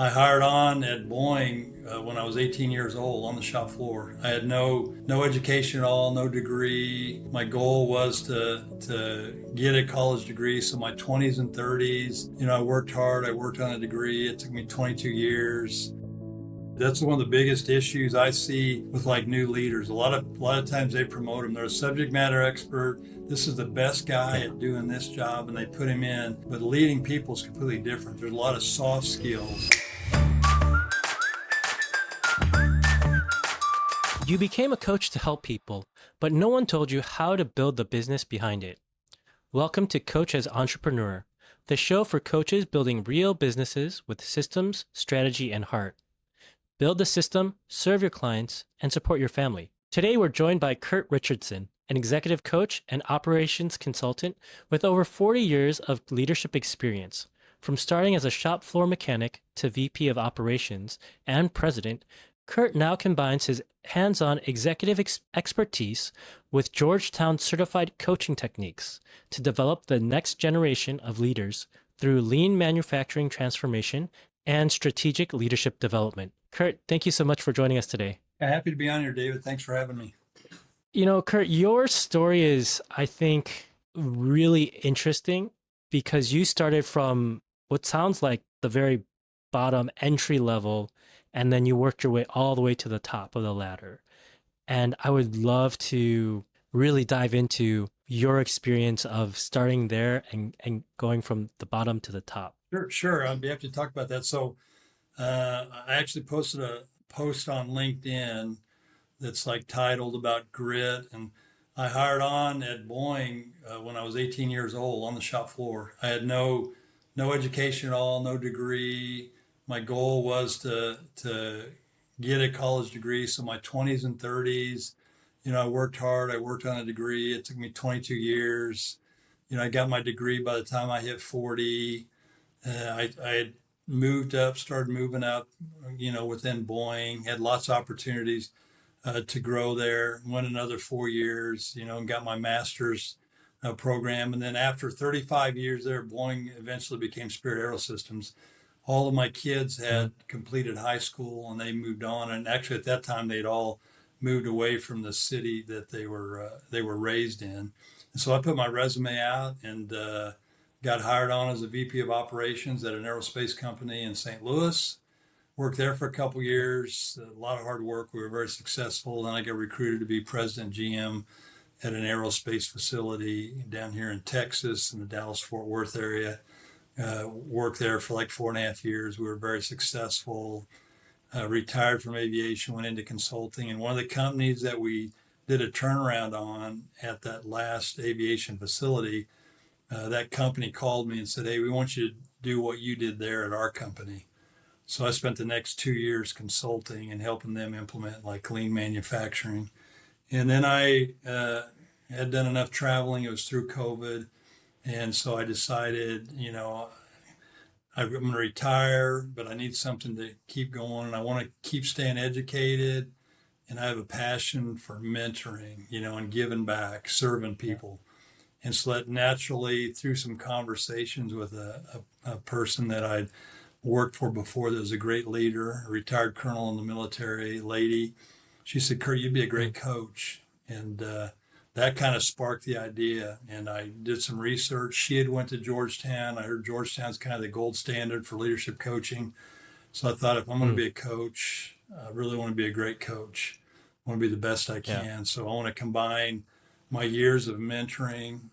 I hired on at Boeing when I was 18 years old on the shop floor. I had no education at all, no degree. My goal was to get a college degree. So my 20s and 30s, I worked hard. I worked on a degree. It took me 22 years. That's one of the biggest issues I see with like new leaders. A lot of times they promote them. They're a subject matter expert. This is the best guy at doing this job, and they put him in. But leading people is completely different. There's a lot of soft skills. You became a coach to help people, but no one told you how to build the business behind it. Welcome to Coach as Entrepreneur, the show for coaches building real businesses with systems, strategy, and heart. Build the system, serve your clients, and support your family. Today, we're joined by Kurt Richardson, an executive coach and operations consultant with over 40 years of leadership experience. From starting as a shop floor mechanic to VP of operations and president, Kurt now combines his hands-on executive expertise with Georgetown-certified coaching techniques to develop the next generation of leaders through lean manufacturing transformation and strategic leadership development. Kurt, thank you so much for joining us today. Happy to be on here, David. Thanks for having me. Kurt, your story is, I think, really interesting because you started from what sounds like the very bottom entry level, and then you worked your way all the way to the top of the ladder. And I would love to really dive into your experience of starting there and going from the bottom to the top. Sure. I'd be happy to talk about that. So I actually posted a post on LinkedIn that's like titled about grit. And I hired on at Boeing when I was 18 years old on the shop floor. I had no education at all, no degree. My goal was to get a college degree. So my 20s and 30s, I worked hard. I worked on a degree. It took me 22 years. I got my degree by the time I hit 40. I had moved up, started moving up, within Boeing, had lots of opportunities to grow there. Went another 4 years, and got my master's program. And then after 35 years there, Boeing eventually became Spirit Aerosystems. All of my kids had completed high school and they moved on. And actually, at that time, they'd all moved away from the city that they were raised in. And so I put my resume out and got hired on as a VP of operations at an aerospace company in St. Louis. Worked there for a couple years, a lot of hard work. We were very successful. Then I got recruited to be president GM at an aerospace facility down here in Texas in the Dallas-Fort Worth area. Worked there for like 4.5 years. We were very successful. Retired from aviation, went into consulting. And one of the companies that we did a turnaround on at that last aviation facility, that company called me and said, "Hey, we want you to do what you did there at our company." So I spent the next 2 years consulting and helping them implement like lean manufacturing. And then I had done enough traveling. It was through COVID. And so I decided, I'm going to retire, but I need something to keep going. And I want to keep staying educated. And I have a passion for mentoring, and giving back, serving people. And so that naturally, through some conversations with a person that I'd worked for before that was a great leader, a retired colonel in the military lady, she said, "Kurt, you'd be a great coach." And that kind of sparked the idea. And I did some research. She had went to Georgetown. I heard Georgetown's kind of the gold standard for leadership coaching. So I thought, if I'm going to be a coach, I really want to be a great coach. I want to be the best I can. Yeah. So I want to combine my years of mentoring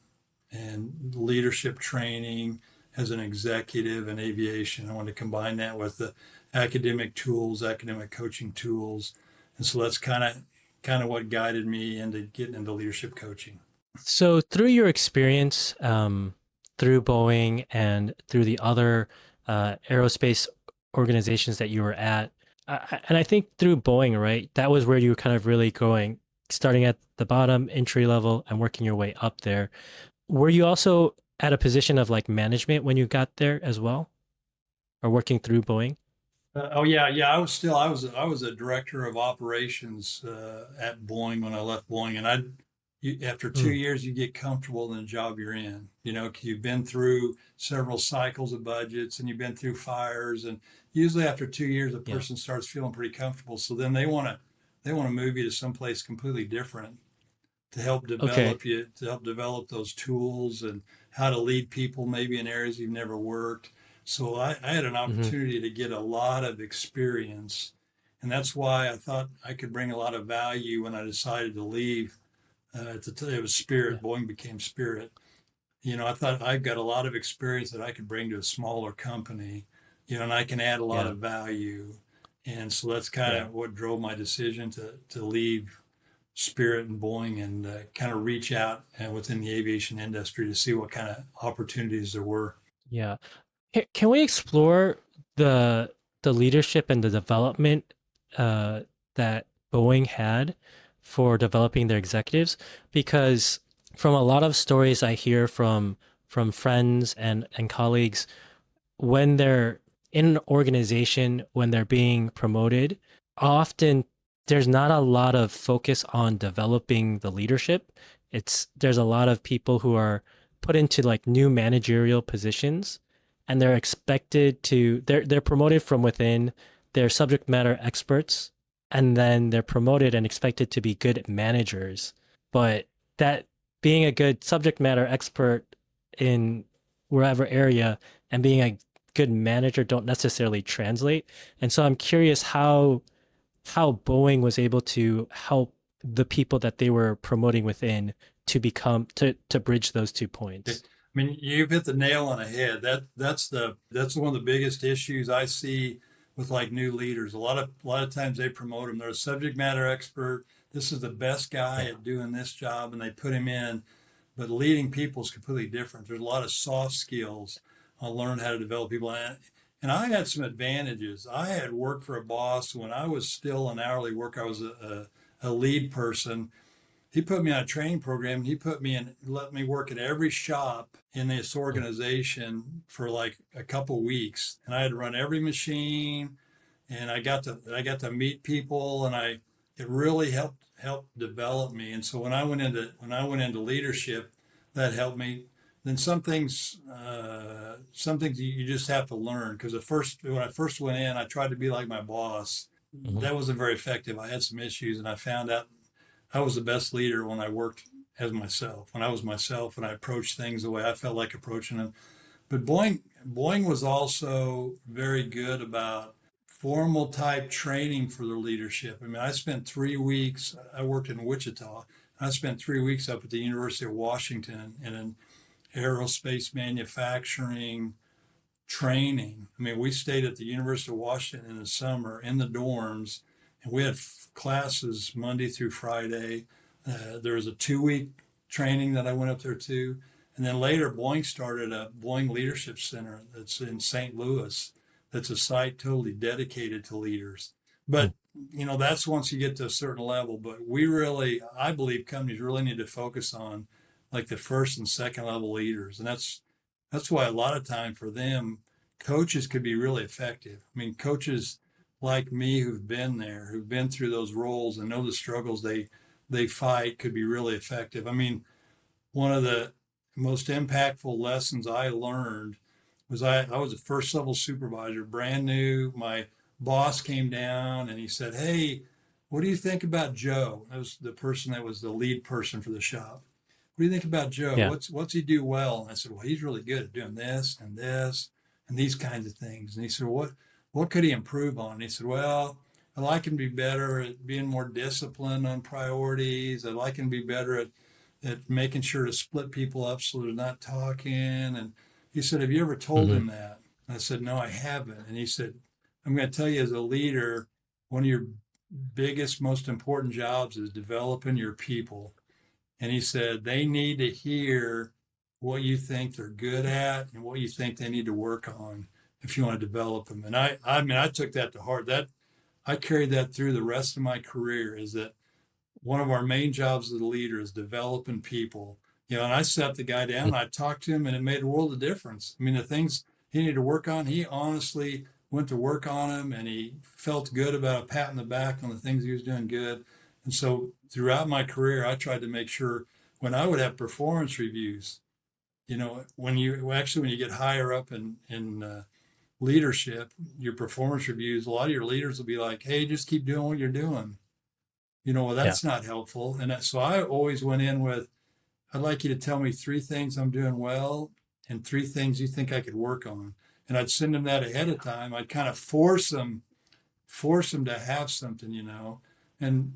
and leadership training as an executive in aviation. I want to combine that with the academic tools, academic coaching tools. And so that's kind of what guided me into getting into leadership coaching. So through your experience, through Boeing and through the other aerospace organizations that you were at, and I think through Boeing, right, that was where you were kind of really going, starting at the bottom, entry level, and working your way up there. Were you also at a position of like management when you got there as well, or working through Boeing? Oh yeah. I was a director of operations at Boeing when I left Boeing, and after two Mm, years, you get comfortable in the job you're in, 'cause you've been through several cycles of budgets and you've been through fires. And usually after 2 years, a yeah. person starts feeling pretty comfortable. So then they want to move you to someplace completely different to help Okay. develop you, to help develop those tools and how to lead people maybe in areas you've never worked. So I had an Hmm. opportunity to get a lot of experience. And that's why I thought I could bring a lot of value when I decided to leave. It was Yeah. Spirit. Boeing became Spirit. I thought I've got a lot of experience that I could bring to a smaller company, and I can add a lot Yeah. of value. And so that's kind Yeah. of what drove my decision to leave Spirit and Boeing and kind of reach out within the aviation industry to see what kind of opportunities there were. Yeah. Can we explore the the leadership and the development that Boeing had for developing their executives? Because from a lot of stories I hear from friends and colleagues, when they're in an organization, when they're being promoted, often there's not a lot of focus on developing the leadership. There's a lot of people who are put into like new managerial positions and they're promoted from within, they're subject matter experts, and then they're promoted and expected to be good managers. But that being a good subject matter expert in wherever area and being a good manager don't necessarily translate. And so I'm curious how Boeing was able to help the people that they were promoting within to bridge those 2 points. I mean, you've hit the nail on the head. That's one of the biggest issues I see with like new leaders. A lot of times they promote them. They're a subject matter expert. This is the best guy Yeah. at doing this job, and they put him in. But leading people is completely different. There's a lot of soft skills. I learned how to develop people, and I had some advantages. I had worked for a boss when I was still an hourly worker. I was a lead person. He put me on a training program. He put me in, let me work at every shop in this Mm, organization for like a couple weeks, and I had to run every machine, and I got to meet people, and it really helped develop me. And so when I went into leadership, that helped me. Then some things you just have to learn because at first when I first went in, I tried to be like my boss. mhm. That wasn't very effective. I had some issues, and I found out I was the best leader when I worked as myself. When I was myself and I approached things the way I felt like approaching them. But Boeing was also very good about formal type training for their leadership. I mean, I spent 3 weeks. I worked in Wichita. I spent 3 weeks up at the University of Washington in an aerospace manufacturing training. I mean, we stayed at the University of Washington in the summer in the dorms, and we had classes Monday through Friday. There was a 2 week training that I went up there to. And then later, Boeing started a Boeing Leadership Center that's in St. Louis, that's a site totally dedicated to leaders. Mm. But, that's once you get to a certain level. But I believe companies really need to focus on like the first and second level leaders. And that's why a lot of time for them, coaches could be really effective. I mean, coaches like me who've been there, who've been through those roles and know the struggles they fight could be really effective. I mean, one of the most impactful lessons I learned was I was a first level supervisor, brand new. My boss came down and he said, "Hey, what do you think about Joe?" That was the person that was the lead person for the shop. What do you think about Joe? Yeah. What's he do well? And I said, well, he's really good at doing this and these kinds of things. And he said, what could he improve on? And he said, well, I'd like him to be better at being more disciplined on priorities. I'd like him to be better at making sure to split people up so they're not talking. And he said, have you ever told Hmm. him that? And I said, no, I haven't. And he said, I'm going to tell you as a leader, one of your biggest, most important jobs is developing your people. And he said, they need to hear what you think they're good at and what you think they need to work on if you want to develop them. And I mean, I took that to heart. That I carried that through the rest of my career is that one of our main jobs as a leader is developing people. And I sat the guy down, I talked to him, and it made a world of difference. I mean, the things he needed to work on, he honestly went to work on them, and he felt good about a pat on the back on the things he was doing good. And so throughout my career, I tried to make sure when I would have performance reviews, when you get higher up in leadership, your performance reviews, a lot of your leaders will be like, "Hey, just keep doing what you're doing." Well, Yeah. that's not helpful. So I always went in with, "I'd like you to tell me three things I'm doing well and three things you think I could work on." And I'd send them that ahead of time. I'd kind of force them to have something. And,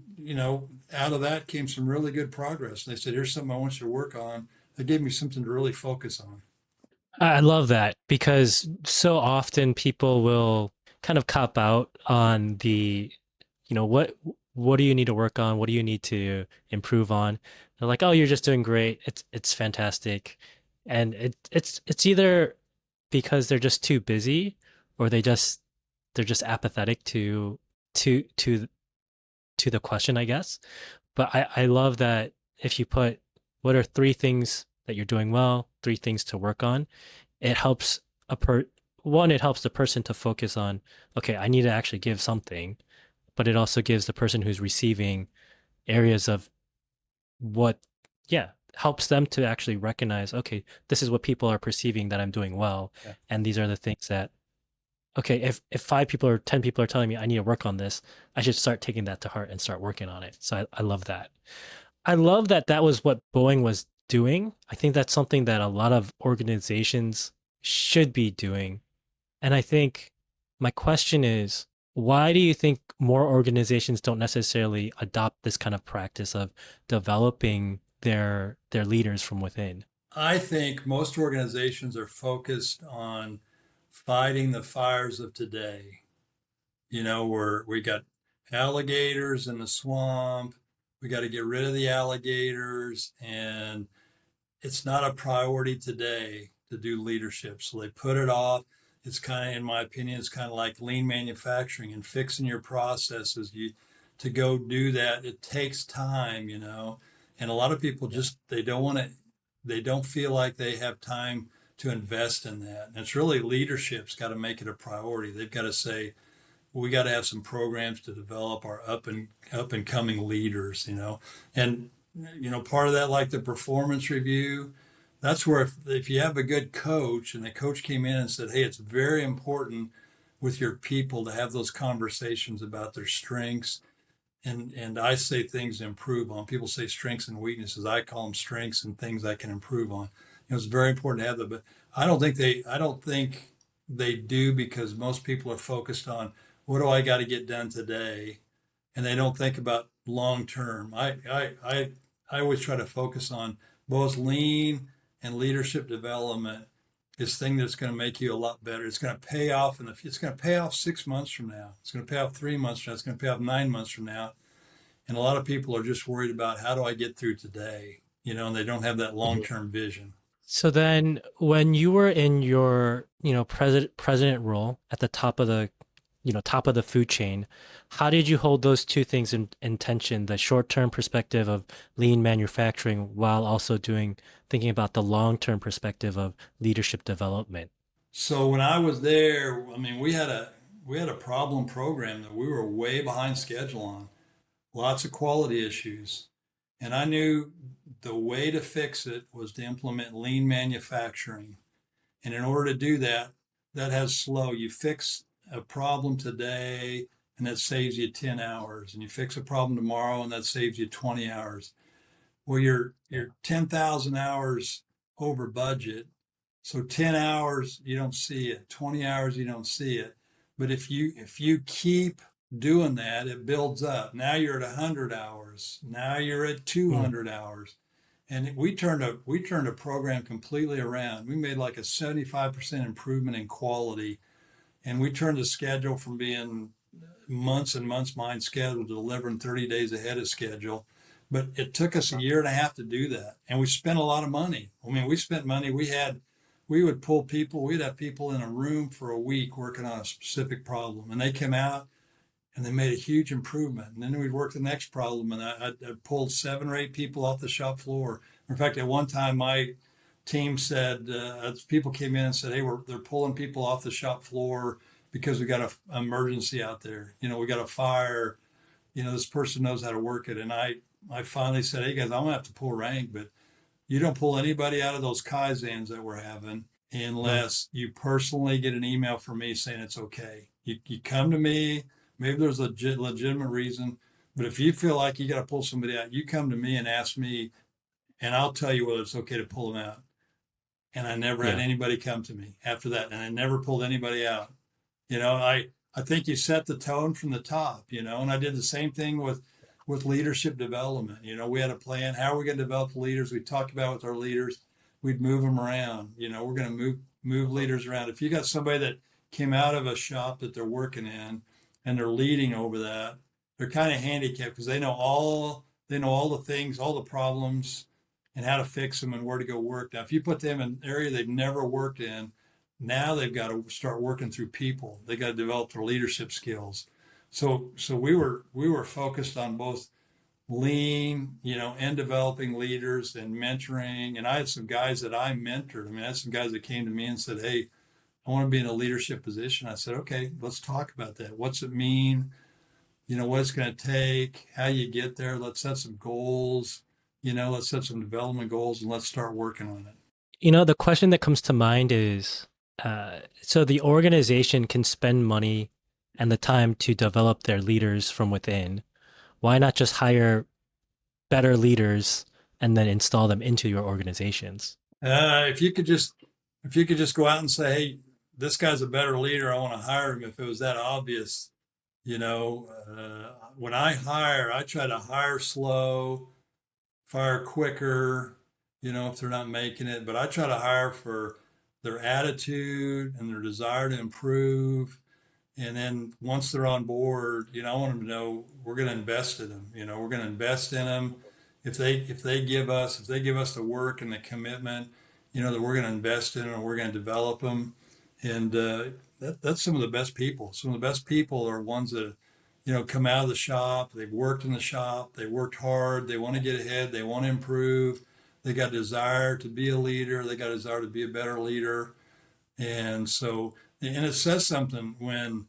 out of that came some really good progress. They said, "Here's something I want you to work on." They gave me something to really focus on. I love that because so often people will kind of cop out on the, what do you need to work on? What do you need to improve on? They're like, oh, you're just doing great. It's fantastic. And it's either because they're just too busy or they're just apathetic to to to the question, I guess. But I love that if you put what are three things that you're doing well, three things to work on, it helps a per one, it helps the person to focus on, okay, I need to actually give something, but it also gives the person who's receiving areas of what, yeah, helps them to actually recognize, okay, this is what people are perceiving that I'm doing well, Yeah. and these are the things that, okay, if 5 people or 10 people are telling me I need to work on this, I should start taking that to heart and start working on it. So I love that. I love that that was what Boeing was doing. I think that's something that a lot of organizations should be doing. And I think my question is, why do you think more organizations don't necessarily adopt this kind of practice of developing their leaders from within? I think most organizations are focused on fighting the fires of today. Where we got alligators in the swamp. We got to get rid of the alligators. And it's not a priority today to do leadership. So they put it off. It's kind of, in my opinion, it's kind of like lean manufacturing and fixing your processes. To go do that, it takes time. And a lot of people Yeah. just they don't feel like they have time to invest in that. And it's really leadership's got to make it a priority. They've got to say, we got to have some programs to develop our up and coming leaders. And part of that, like the performance review, that's where if you have a good coach and the coach came in and said, "Hey, it's very important with your people to have those conversations about their strengths." And I say things to improve on. People say strengths and weaknesses. I call them strengths and things I can improve on. It's very important to have that, but I don't think they do, because most people are focused on, what do I got to get done today, and they don't think about long term. I always try to focus on both lean and leadership development. This thing that's going to make you a lot better. It's going to pay off it's going to pay off 6 months from now. It's going to pay off 3 months from now. It's going to pay off 9 months from now. And a lot of people are just worried about, how do I get through today, and they don't have that long Mhm. term vision. So then when you were in your, president role at the top of the, top of the food chain, how did you hold those two things in tension, the short-term perspective of lean manufacturing while also thinking about the long-term perspective of leadership development? So when I was there, I mean, we had a problem program that we were way behind schedule on, lots of quality issues. And I knew the way to fix it was to implement lean manufacturing. And in order to do that, that has slow. You fix a problem today and that saves you 10 hours. And you fix a problem tomorrow and that saves you 20 hours. Well, Yeah. you're 10,000 hours over budget. So 10 hours, you don't see it. 20 hours, you don't see it. But if you keep doing that, it builds up. Now you're at 100 hours. Now you're at Mm. 200 hours. And we turned a program completely around. We made like a 75% improvement in quality, and we turned the schedule from being months and months behind schedule to delivering 30 days ahead of schedule. But it took us a year and a half to do that. And we spent a lot of money. I mean, we spent money. We would pull people, we'd have people in a room for a week working on a specific problem. And they came out and they made a huge improvement. And then we'd work the next problem. And I pulled 7 or 8 people off the shop floor. In fact, at one time, my team said, people came in and said, "Hey, they're pulling people off the shop floor because we got an emergency out there. We got a fire. this person knows how to work it. And I finally said, hey guys, I'm gonna have to pull rank, but you don't pull anybody out of those Kaizens that we're having Mm. unless you personally get an email from me saying it's okay. You come to me, maybe there's a legitimate reason, but if you feel like you got to pull somebody out, you come to me and ask me, and I'll tell you whether it's okay to pull them out. And I never had Yeah. anybody come to me after that, and I never pulled anybody out. I think you set the tone from the top, and I did the same thing with leadership development. We had a plan. How are we going to develop leaders? We talked about with our leaders. We'd move them around. We're going to move leaders around. If you got somebody that came out of a shop that they're working in and they're leading over that, they're kind of handicapped because they know all the things, all the problems, and how to fix them and where to go work. Now, if you put them in an area they've never worked in, now they've got to start working through people. They got to develop their leadership skills. So we were focused on both lean, and developing leaders and mentoring. And I had some guys that I mentored. I had some guys that came to me and said, hey, I want to be in a leadership position. I said, okay, let's talk about that. What's it mean? What it's going to take, how you get there. Let's set some goals, let's set some development goals and let's start working on it. The question that comes to mind is, so the organization can spend money and the time to develop their leaders from within. Why not just hire better leaders and then install them into your organizations? If you could just go out and say, hey, this guy's a better leader, I want to hire him. If it was that obvious, when I hire, I try to hire slow, fire quicker, if they're not making it. But I try to hire for their attitude and their desire to improve. And then once they're on board, I want them to know we're going to invest in them. We're going to invest in them. If they give us the work and the commitment, that we're going to invest in them and we're going to develop them. And that's some of the best people. Some of the best people are ones that come out of the shop. They've worked in the shop. They worked hard. They want to get ahead. They want to improve. They got desire to be a leader. They got desire to be a better leader. And it says something when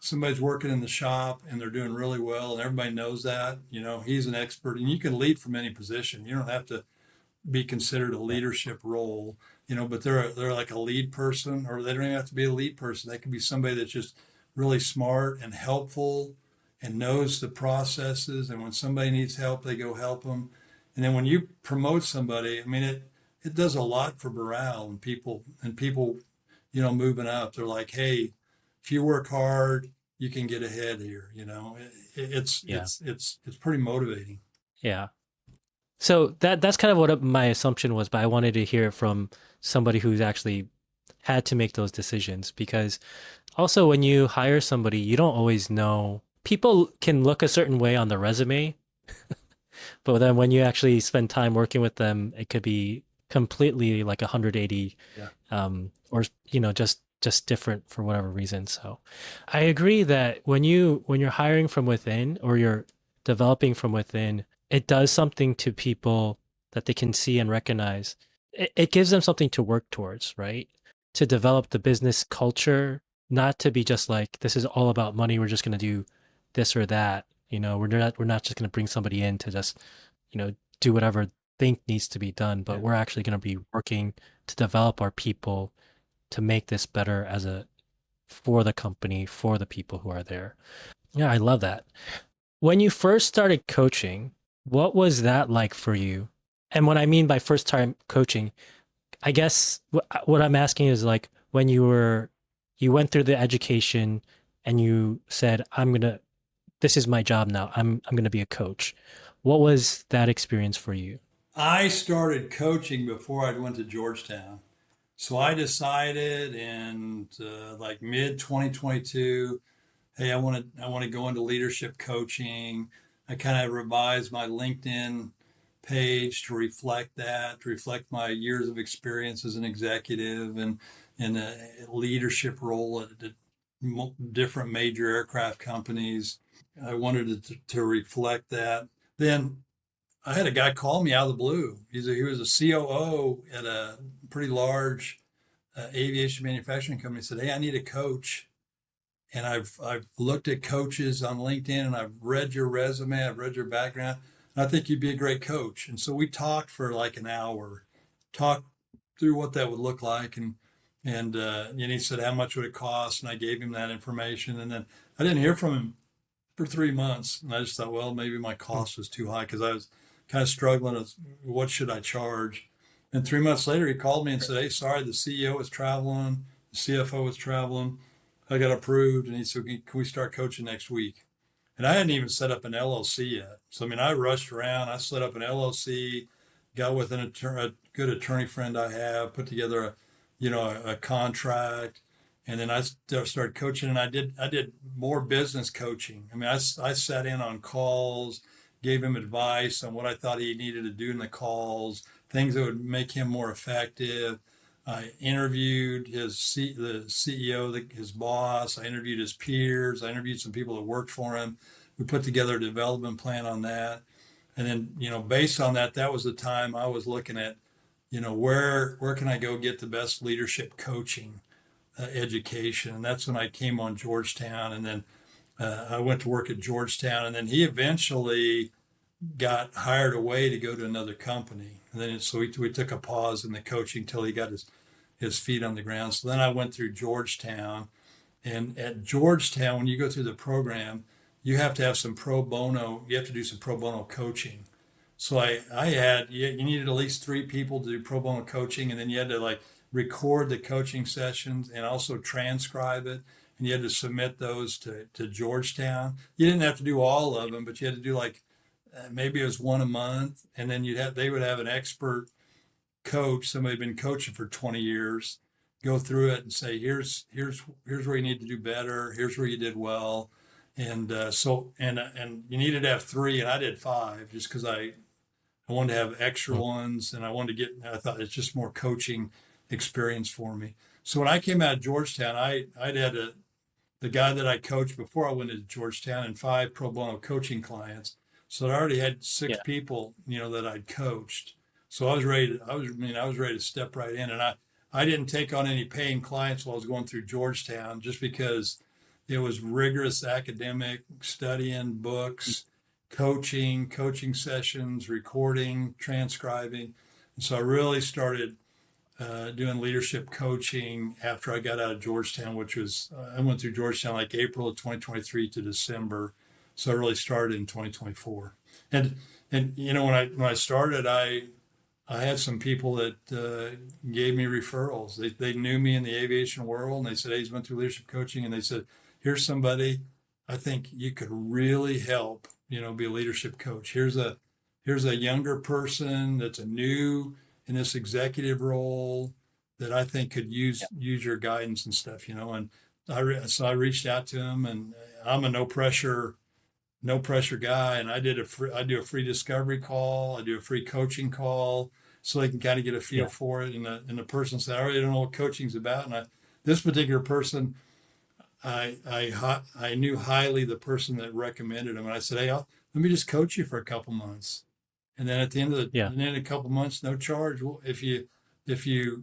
somebody's working in the shop and they're doing really well and everybody knows that, he's an expert and you can lead from any position. You don't have to be considered a leadership role, but they're like a lead person, or they don't even have to be a lead person. They can be somebody that's just really smart and helpful and knows the processes. And when somebody needs help, they go help them. And then when you promote somebody, it does a lot for morale and people, moving up. They're like, hey, if you work hard, you can get ahead here. It's Yeah. it's it's it's pretty motivating. Yeah. So that's kind of what my assumption was, but I wanted to hear it from somebody who's actually had to make those decisions because also when you hire somebody, you don't always know. People can look a certain way on the resume, but then when you actually spend time working with them, it could be completely like 180, Yeah. or just different for whatever reason. So I agree that when you're hiring from within or you're developing from within, it does something to people that they can see and recognize. It gives them something to work towards, right? To develop the business culture, not to be just like this is all about money. We're just going to do this or that. We're not just going to bring somebody in to just do whatever think needs to be done, but Yeah. we're actually going to be working to develop our people to make this better for the company, for the people who are there. Yeah, I love that. When you first started coaching, what was that like for you? And what I mean by first time coaching, I guess what I'm asking is like when you went through the education and you said, this is my job now. I'm going to be a coach. What was that experience for you? I started coaching before I went to Georgetown. So I decided in like mid 2022, hey, I want to go into leadership coaching. I kind of revised my LinkedIn page to reflect that, to reflect my years of experience as an executive and in a leadership role at different major aircraft companies. I wanted it to reflect that. Then I had a guy call me out of the blue. He was a COO at a pretty large aviation manufacturing company. He said, hey, I need a coach. and I've looked at coaches on LinkedIn, and I've read your resume, I've read your background, and I think you'd be a great coach. And so we talked for like an hour, talked through what that would look like, and he said how much would it cost, and I gave him that information, and then I didn't hear from him for 3 months, and I just thought, well, maybe my cost was too high because I was kind of struggling with what should I charge. And 3 months later, he called me and said, "Hey, sorry, the CEO was traveling, the CFO was traveling. I got approved," and he said, "Can we start coaching next week?" And I hadn't even set up an LLC yet. So I mean, I rushed around. I set up an LLC, got with a good attorney friend I have, put together a contract, and then I started coaching. And I did more business coaching. I mean, I sat in on calls, gave him advice on what I thought he needed to do in the calls, things that would make him more effective. I interviewed the CEO, his boss. I interviewed his peers. I interviewed some people that worked for him. We put together a development plan on that. And then, based on that, that was the time I was looking at, where can I go get the best leadership coaching education? And that's when I came on Georgetown. And then I went to work at Georgetown. And then he eventually got hired away to go to another company. And then so we took a pause in the coaching till he got his feet on the ground. So then I went through Georgetown. And at Georgetown, when you go through the program, you have to have some pro bono, you have to do some pro bono coaching. So you needed at least 3 people to do pro bono coaching, and then you had to like record the coaching sessions and also transcribe it. And you had to submit those to Georgetown. You didn't have to do all of them, but you had to do like maybe it was one a month. And then they would have an expert coach, somebody who'd been coaching for 20 years, go through it and say, here's where you need to do better. Here's where you did well. And and you needed to have 3, and I did 5 just because I wanted to have extra ones, and I thought it's just more coaching experience for me. So when I came out of Georgetown, I'd had the guy that I coached before I went to Georgetown and 5 pro bono coaching clients. So I already had 6 Yeah. people, that I'd coached. So I was ready I was ready to step right in. And I didn't take on any paying clients while I was going through Georgetown just because it was rigorous academic studying, books, coaching sessions, recording, transcribing. And so I really started doing leadership coaching after I got out of Georgetown, which was, I went through Georgetown like April of 2023 to December. So I really started in 2024. And when I started, I had some people that gave me referrals. They knew me in the aviation world, and they said, "Hey, he's went through leadership coaching," and they said, "Here's somebody I think you could really help, be a leadership coach. Here's a younger person that's a new in this executive role that I think could use your guidance and stuff." And so I reached out to him, and I'm a no pressure guy, and I do a free discovery call, I do a free coaching call, so they can kind of get a feel Yeah. for it. And the person said, "I really don't know what coaching's about," and this particular person, I knew highly the person that recommended him, and I said, "Hey, let me just coach you for a couple months, and then at the end of Yeah. a couple months, no charge. Well, if you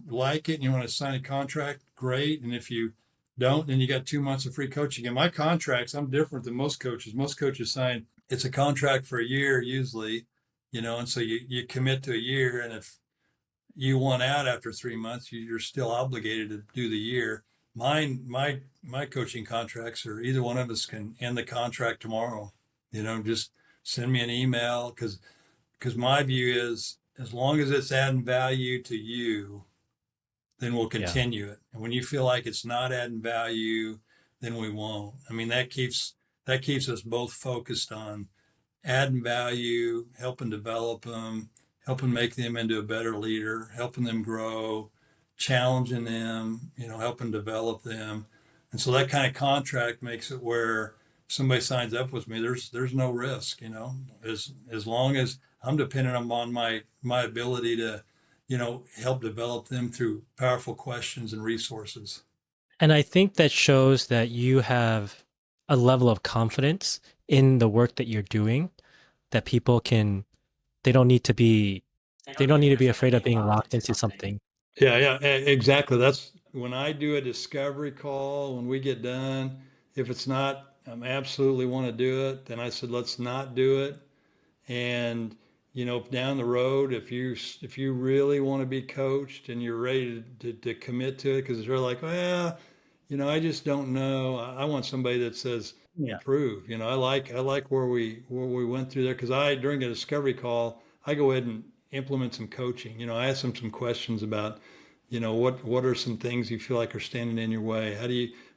like it and you want to sign a contract, great. And if you don't, then you got 2 months of free coaching." And my contracts, I'm different than most coaches. Most coaches sign it's a contract for a year usually, and so you commit to a year, and if you want out after 3 months, you're still obligated to do the year. My coaching contracts are either one of us can end the contract tomorrow. Just send me an email because my view is as long as it's adding value to you, then we'll Yeah. continue it. And when you feel like it's not adding value, then we won't. I mean, that keeps us both focused on adding value, helping develop them, helping make them into a better leader, helping them grow, challenging them, helping develop them. And so that kind of contract makes it where somebody signs up with me, there's no risk, as long as I'm dependent on my ability to, help develop them through powerful questions and resources. And I think that shows that you have a level of confidence in the work that you're doing that they don't need to be, they don't need to be afraid of being locked into something. Yeah, yeah, exactly. That's when I do a discovery call, when we get done, if it's not, absolutely want to do it, then I said, let's not do it. And down the road, if you really want to be coached and you're ready to commit to it, because they're like, well, I just don't know. I want somebody that says Yeah. approve. I like where we went through there, because during a discovery call, I go ahead and implement some coaching. I ask them some questions about, what are some things you feel like are standing in your way?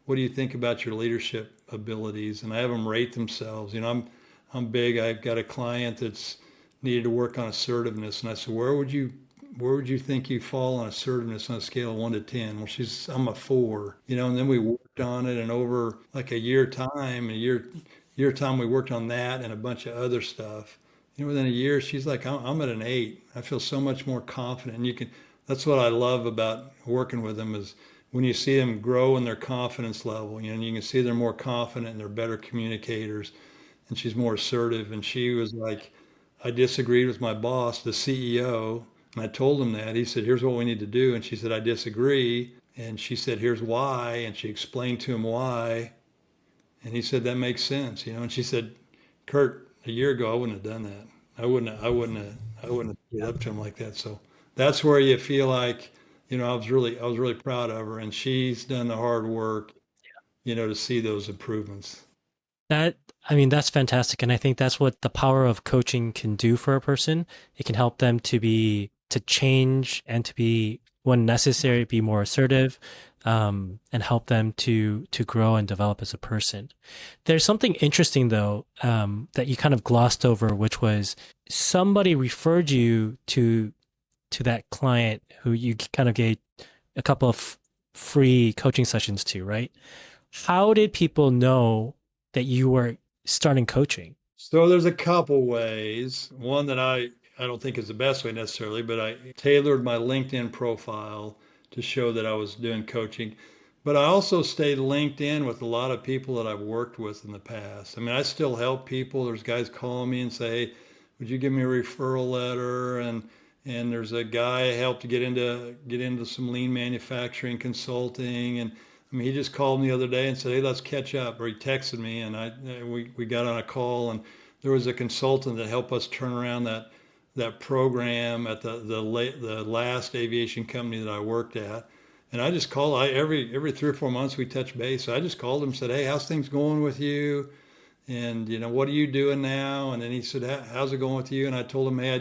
What do you think about your leadership abilities? And I have them rate themselves. I'm big. I've got a client that's needed to work on assertiveness, and I said, where would you think you fall on assertiveness on a scale of 1 to 10? Well, I'm a 4, and then we worked on it, and over like a year time, we worked on that and a bunch of other stuff. Within a year, she's like, I'm at an 8. I feel so much more confident. And that's what I love about working with them, is when you see them grow in their confidence level, and you can see they're more confident and they're better communicators, and she's more assertive. And she was like, I disagreed with my boss, the CEO, and I told him that. He said, here's what we need to do. And she said, I disagree. And she said, here's why. And she explained to him why. And he said, that makes sense, And she said, Kurt, a year ago, I wouldn't have done that. I wouldn't have stood Yeah. up to him like that. So that's where you feel like, I was really proud of her, and she's done the hard work, to see those improvements. That, I mean, that's fantastic. And I think that's what the power of coaching can do for a person. It can help them to change and to be, when necessary, be more assertive, and help them to grow and develop as a person. There's something interesting though, that you kind of glossed over, which was somebody referred you to that client who you kind of gave a couple of free coaching sessions to, right? How did people know that you were starting coaching? So there's a couple ways. One that I don't think is the best way necessarily, but I tailored my LinkedIn profile to show that I was doing coaching. But I also stayed linked in with a lot of people that I've worked with in the past. I mean, I still help people. There's guys calling me and say, hey, would you give me a referral letter? And there's a guy I helped to get into some lean manufacturing consulting. And I mean, he just called me the other day and said, hey, let's catch up. Or he texted me, and we got on a call, and there was a consultant that helped us turn around that program at the last aviation company that I worked at. And I just called. Every 3 or 4 months we touch base. So I just called him and said, hey, how's things going with you? And what are you doing now? And then he said, how's it going with you? And I told him, hey,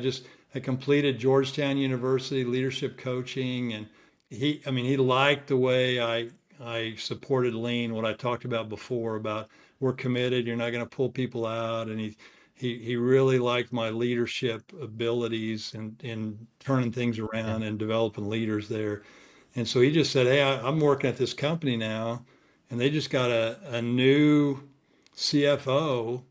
I completed Georgetown University leadership coaching. And he liked the way I supported lean, what I talked about before, about we're committed, you're not going to pull people out. And he really liked my leadership abilities in turning things Yeah. around and developing leaders there. And so he just said, hey, I'm working at this company now, and they just got a new CFO,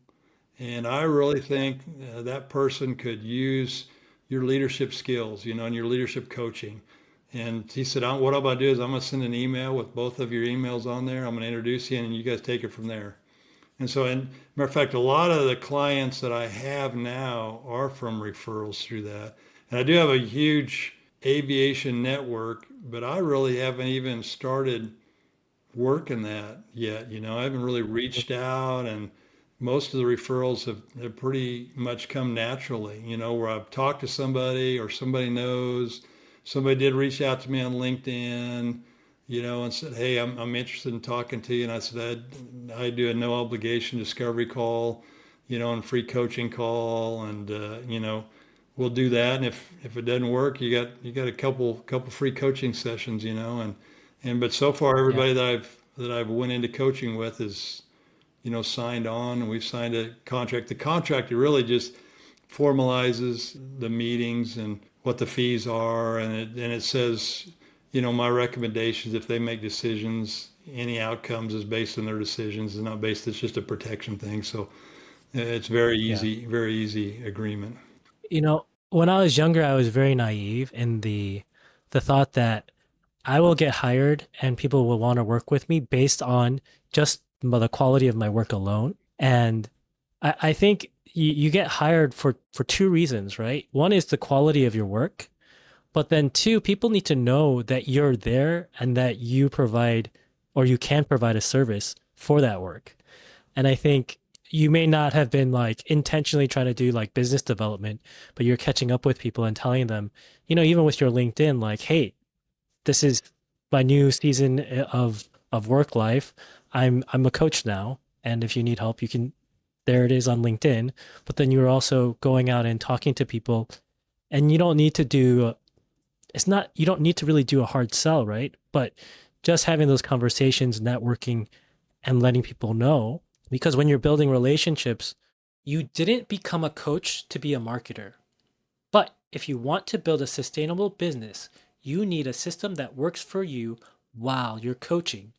and I really think that person could use your leadership skills, and your leadership coaching. And he said, what I'm going to do is I'm going to send an email with both of your emails on there. I'm going to introduce you, and you guys take it from there. And so, and matter of fact, a lot of the clients that I have now are from referrals through that. And I do have a huge aviation network, but I really haven't even started working that yet. I haven't really reached out, and most of the referrals have pretty much come naturally, where I've talked to somebody or somebody knows. Somebody did reach out to me on LinkedIn, and said, hey, I'm interested in talking to you. And I said, I do a no obligation discovery call, and free coaching call. And, we'll do that. And if it doesn't work, you got a couple free coaching sessions, but so far Yeah. everybody that I've went into coaching with is, signed on, and we've signed a contract. The contract really just formalizes the meetings and what the fees are, and it says, my recommendations, if they make decisions, any outcomes is based on their decisions. It's not based. It's just a protection thing. So it's Yeah. very easy agreement. You know, when I was younger, I was very naive in the thought that I will get hired and people will want to work with me based on just the quality of my work alone. And I think you get hired for two reasons, right? One is the quality of your work, but then two, people need to know that you're there and that you provide or you can provide a service for that work. And I think you may not have been like intentionally trying to do like business development, but you're catching up with people and telling them, even with your LinkedIn, like, hey, this is my new season of work life. I'm a coach now, and if you need help, you can. There it is on LinkedIn. But then you're also going out and talking to people, and you don't need to do. It's not. You don't need to really do a hard sell, right? But just having those conversations, networking, and letting people know. Because when you're building relationships, you didn't become a coach to be a marketer. But if you want to build a sustainable business, you need a system that works for you while you're coaching.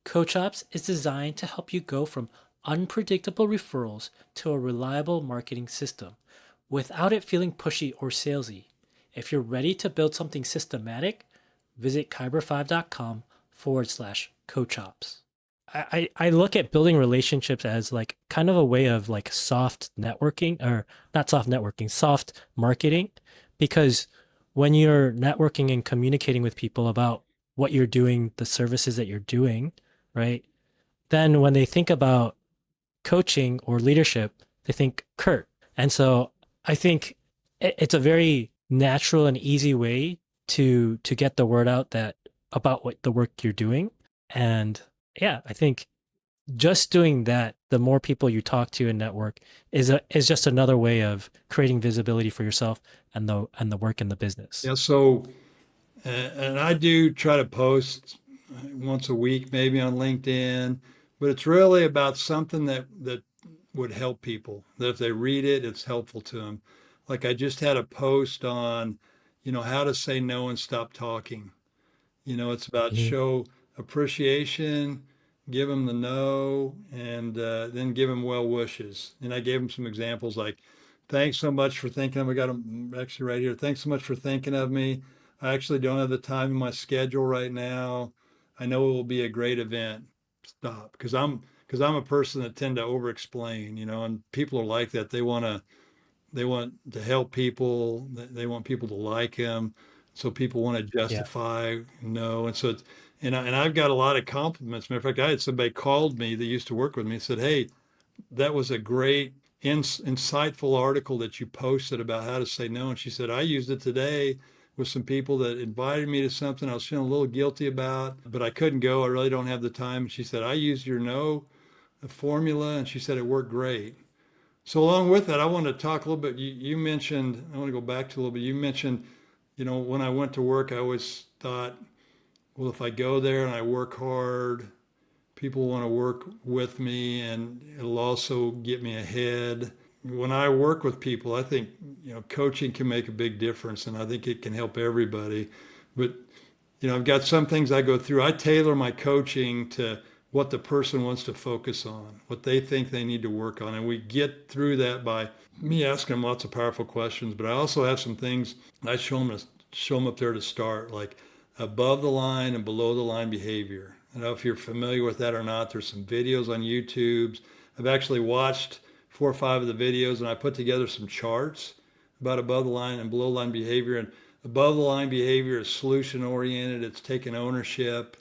Coach Ops is designed to help you go from unpredictable referrals to a reliable marketing system without it feeling pushy or salesy. If you're ready to build something systematic, visit kyber5.com/coach ops. I look at building relationships as like kind of a way of like soft networking, or not soft networking, soft marketing, because when you're networking and communicating with people about what you're doing, the services that you're doing, right? Then when they think about coaching or leadership, they think Kurt. And so I think it's a very natural and easy way to get the word out that about what the work you're doing. And yeah, I think just doing that, the more people you talk to and network is just another way of creating visibility for yourself and the work in the business. Yeah. So, and I do try to post once a week, maybe on LinkedIn, but it's really about something that would help people. That if they read it, it's helpful to them. Like I just had a post on, how to say no and stop talking. It's about Mhm. show appreciation, give them the no, and then give them well wishes. And I gave them some examples like, thanks so much for thinking of me. I got them actually right here. Thanks so much for thinking of me. I actually don't have the time in my schedule right now. I know it will be a great event. Stop, because I'm a person that tend to over explain, and people are like that. They want to help people. They want people to like them. So people want to Yeah. justify no. And so it's, and I've got a lot of compliments. Matter of fact, I had somebody called me that used to work with me and said, "Hey, that was a great, insightful article that you posted about how to say no." And she said, "I used it today with some people that invited me to something I was feeling a little guilty about, but I couldn't go. I really don't have the time." And she said, "I used your no formula," and she said it worked great. So along with that, I want to talk a little bit. You mentioned, I want to go back to a little bit. You mentioned, when I went to work, I always thought, well, if I go there and I work hard, people want to work with me and it'll also get me ahead. When I work with people, I think, coaching can make a big difference and I think it can help everybody. But I've got some things I go through. I tailor my coaching to what the person wants to focus on, what they think they need to work on. And we get through that by me asking them lots of powerful questions. But I also have some things I show them up there to start, like above the line and below the line behavior. I don't know if you're familiar with that or not. There's some videos on YouTube. I've actually watched 4 or 5 of the videos and I put together some charts about above the line and below the line behavior. And above the line behavior is solution oriented. It's taking ownership.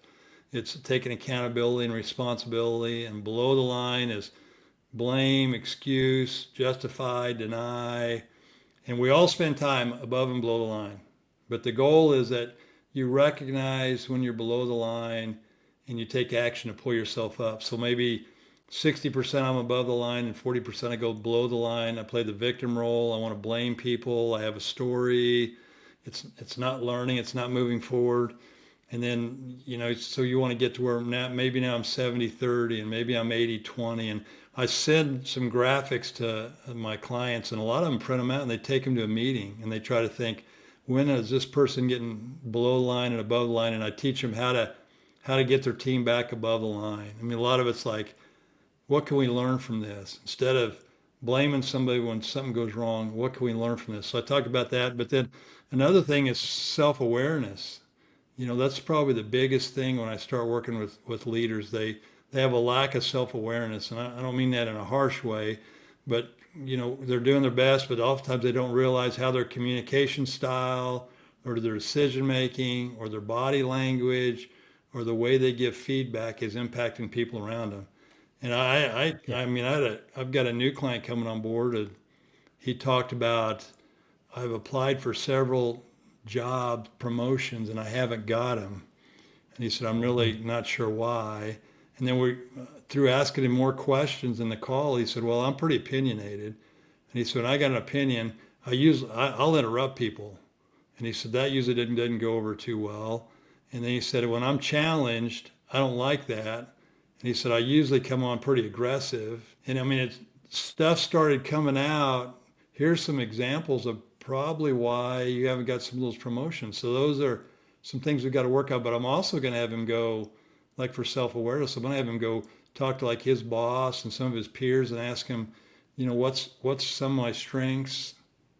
It's taking accountability and responsibility. And below the line is blame, excuse, justify, deny. And we all spend time above and below the line. But the goal is that you recognize when you're below the line and you take action to pull yourself up. So maybe 60% I'm above the line and 40% I go below the line. I play the victim role. I want to blame people. I have a story. It's not learning. It's not moving forward. And then, so you want to get to where now I'm 70-30 and maybe I'm 80-20. And I send some graphics to my clients and a lot of them print them out and they take them to a meeting and they try to think, when is this person getting below the line and above the line? And I teach them how to get their team back above the line. I mean, a lot of it's like, what can we learn from this? Instead of blaming somebody when something goes wrong, what can we learn from this? So I talk about that. But then another thing is self-awareness. That's probably the biggest thing when I start working with leaders. They have a lack of self-awareness. And I don't mean that in a harsh way, but they're doing their best, but oftentimes they don't realize how their communication style or their decision making or their body language or the way they give feedback is impacting people around them. And Yeah. I mean, I've got a new client coming on board, and he talked about I've applied for several job promotions and I haven't got them. And he said, I'm really Mm. not sure why. And then through asking him more questions in the call, he said, well, I'm pretty opinionated. And he said, when I got an opinion, I'll interrupt people. And he said, that usually didn't go over too well. And then he said, when I'm challenged, I don't like that. And he said, I usually come on pretty aggressive. And I mean, stuff started coming out. Here's some examples of probably why you haven't got some of those promotions. So those are some things we've got to work out. But I'm also going to have him go, like for self-awareness, I'm going to have him go talk to like his boss and some of his peers and ask him, what's some of my strengths?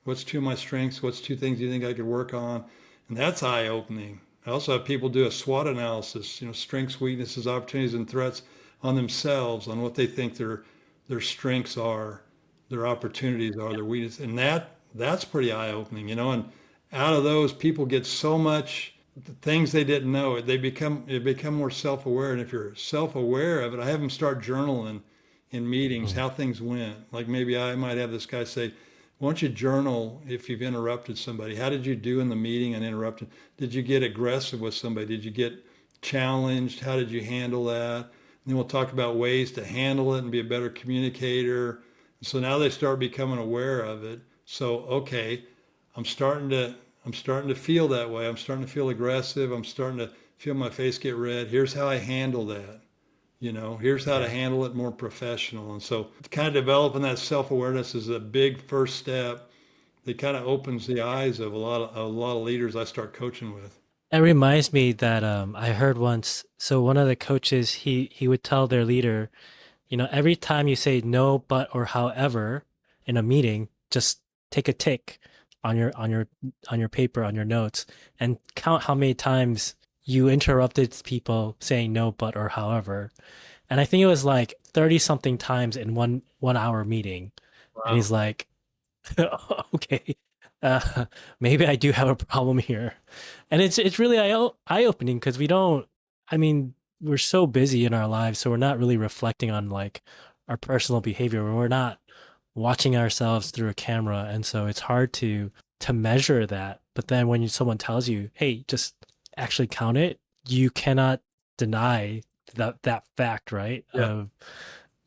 What's two of my strengths? What's two things you think I could work on? And that's eye-opening. I also have people do a SWOT analysis, strengths, weaknesses, opportunities, and threats on themselves, on what they think their strengths are, their opportunities are, their weaknesses, and that's pretty eye-opening. And out of those, people get so much things they didn't know. They become more self-aware, and if you're self-aware of it, I have them start journaling in meetings Mm. how things went. Like maybe I might have this guy say, why don't you journal if you've interrupted somebody? How did you do in the meeting and interrupted? Did you get aggressive with somebody? Did you get challenged? How did you handle that? And then we'll talk about ways to handle it and be a better communicator. So now they start becoming aware of it. So okay, I'm starting to I'm starting to feel that way. I'm starting to feel aggressive. I'm starting to feel my face get red. Here's how I handle that. Here's how to Yeah. handle it more professional. And so kind of developing that self-awareness is a big first step that kind of opens the eyes of a lot of leaders I start coaching with. It reminds me that I heard once, so one of the coaches, he would tell their leader, every time you say no, but, or however in a meeting, just take a tick on your paper, on your notes, and count how many times you interrupted people saying no, but, or however. And I think it was like 30 something times in one hour meeting. And Wow. he's like, okay, uh, maybe I do have a problem here. And it's really eye-opening because we don't, I mean, we're so busy in our lives, so we're not really reflecting on like our personal behavior. We're not watching ourselves through a camera, and so it's hard to measure that. But then when someone tells you, "Hey, just actually count it," you cannot deny that fact, right? Yeah. Of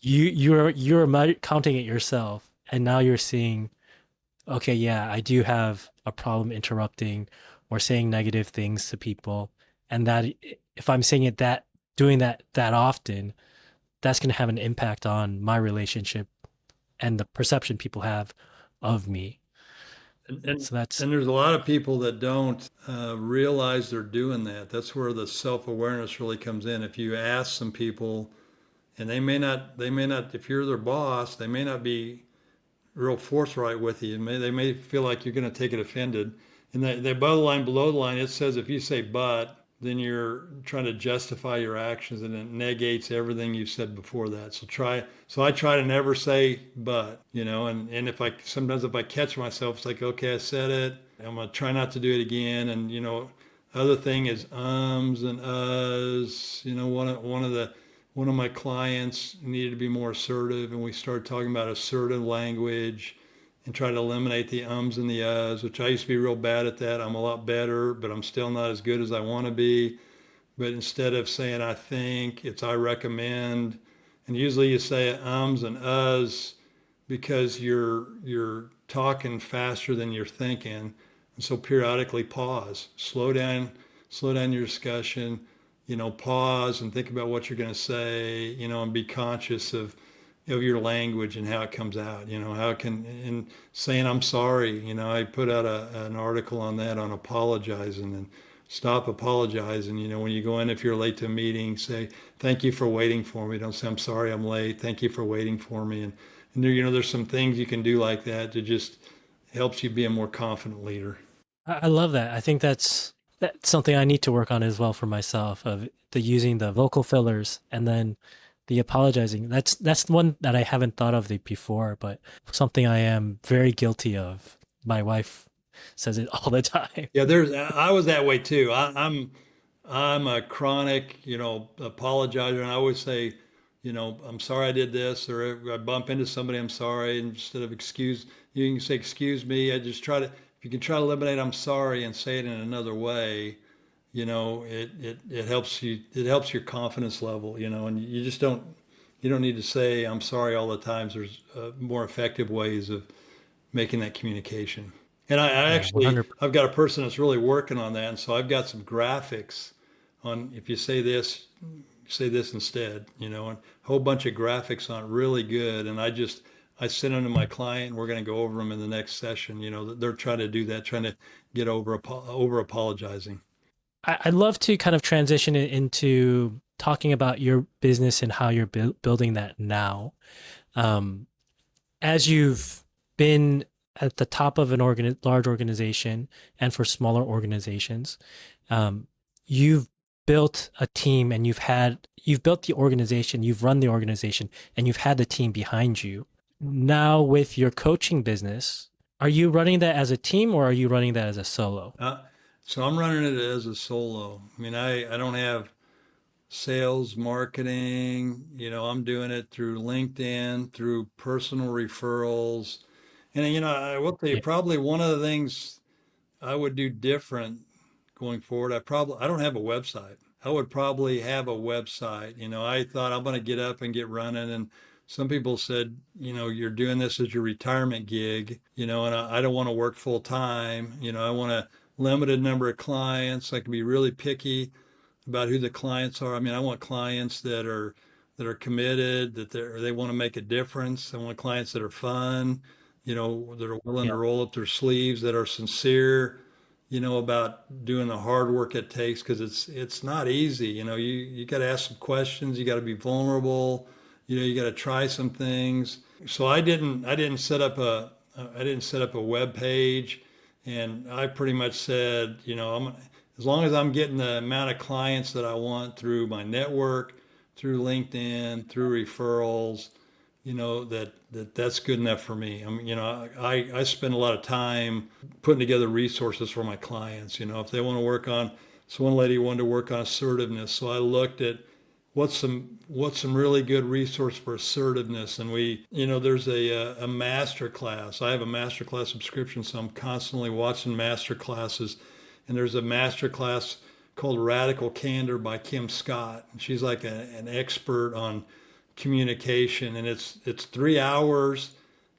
you're counting it yourself, and now you're seeing, okay, yeah, I do have a problem interrupting or saying negative things to people. And that if I'm saying it doing that often, that's going to have an impact on my relationship and the perception people have of me. And, and, So that's, and there's a lot of people that don't realize they're doing that. That's where the self-awareness really comes in. If you ask some people, and they may not, if you're their boss, they may not be real forthright with you. They may feel like you're going to take it offended. And the above the line, below the line, it says if you say but, then you're trying to justify your actions, and it negates everything you said before that. So I try to never say but, and if I sometimes if I catch myself, it's like, okay, I said it. I'm gonna try not to do it again. And other thing is ums and uhs. One of my clients needed to be more assertive, and we started talking about assertive language and try to eliminate the ums and the uhs, which I used to be real bad at that. I'm a lot better, but I'm still not as good as I want to be. But instead of saying I think, it's I recommend. And usually you say ums and uhs because you're talking faster than you're thinking. And so periodically pause, slow down your discussion, pause and think about what you're going to say, and be conscious of your language and how it comes out, how it can, and saying I'm sorry. I put out an article on that, on apologizing, and stop apologizing. When you go in, if you're late to a meeting, say thank you for waiting for me. Don't say I'm sorry I'm late. Thank you for waiting for me. And there's some things you can do like that to just helps you be a more confident leader. I love that. I think that's something I need to work on as well for myself, of the using the vocal fillers and then the apologizing. That's one that I haven't thought of before, but something I am very guilty of. My wife says it all the time. Yeah, I was that way too. I'm a chronic, apologizer, and I always say, I'm sorry I did this, or I bump into somebody, I'm sorry. And instead of excuse, you can say, excuse me. I just try to, if you can try to eliminate, I'm sorry, and say it in another way, it helps your confidence level, and you don't need to say, I'm sorry all the times. There's more effective ways of making that communication. And I Yeah, actually, 100. I've got a person that's really working on that. And so I've got some graphics on, if you say this instead, and a whole bunch of graphics on it, really good. And I sent them to my client, and we're going to go over them in the next session. They're trying to do that, trying to get over apologizing. I'd love to kind of transition it into talking about your business and how you're building that now. Um, as you've been at the top of an large organization and for smaller organizations, um, you've built a team and you've built the organization, you've run the organization, and you've had the team behind you. Now with your coaching business, are you running that as a team or are you running that as a solo? Uh, so I'm running it as a solo. I mean, I don't have sales, marketing. I'm doing it through LinkedIn, through personal referrals. And, I will tell you, Yeah. probably one of the things I would do different going forward, I don't have a website. I would probably have a website. I thought I'm going to get up and get running. And some people said, you're doing this as your retirement gig, and I don't want to work full time. I want a limited number of clients. I can be really picky about who the clients are. I mean, I want clients that are committed, they want to make a difference. I want clients that are fun, that are willing to Yeah. roll up their sleeves, that are sincere, about doing the hard work it takes, because it's not easy. You got to ask some questions, you got to be vulnerable, you got to try some things. So I didn't set up a web page, and I pretty much said, as long as I'm getting the amount of clients that I want through my network, through LinkedIn, through referrals, that's good enough for me. I mean, I spend a lot of time putting together resources for my clients. If they want to work on, so one lady wanted to work on assertiveness, so I looked at what's some really good resource for assertiveness. And there's a master class. I have a master class subscription, so I'm constantly watching master classes. And there's a master class called Radical Candor by Kim Scott. And she's like an expert on communication. And it's 3 hours,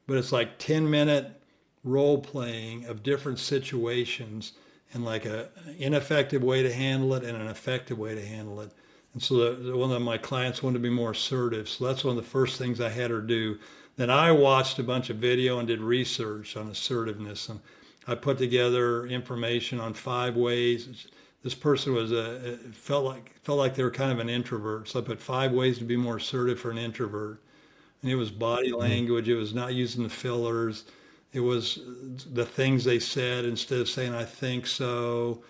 but it's like 10-minute role playing of different situations, and like a ineffective way to handle it and an effective way to handle it. And so one of my clients wanted to be more assertive. So that's one of the first things I had her do. Then I watched a bunch of video and did research on assertiveness. And I put together information on 5 ways. This person felt like they were kind of an introvert. So I put 5 ways to be more assertive for an introvert. And it was body Mhm. language. It was not using the fillers. It was the things they said, instead of saying, I think so,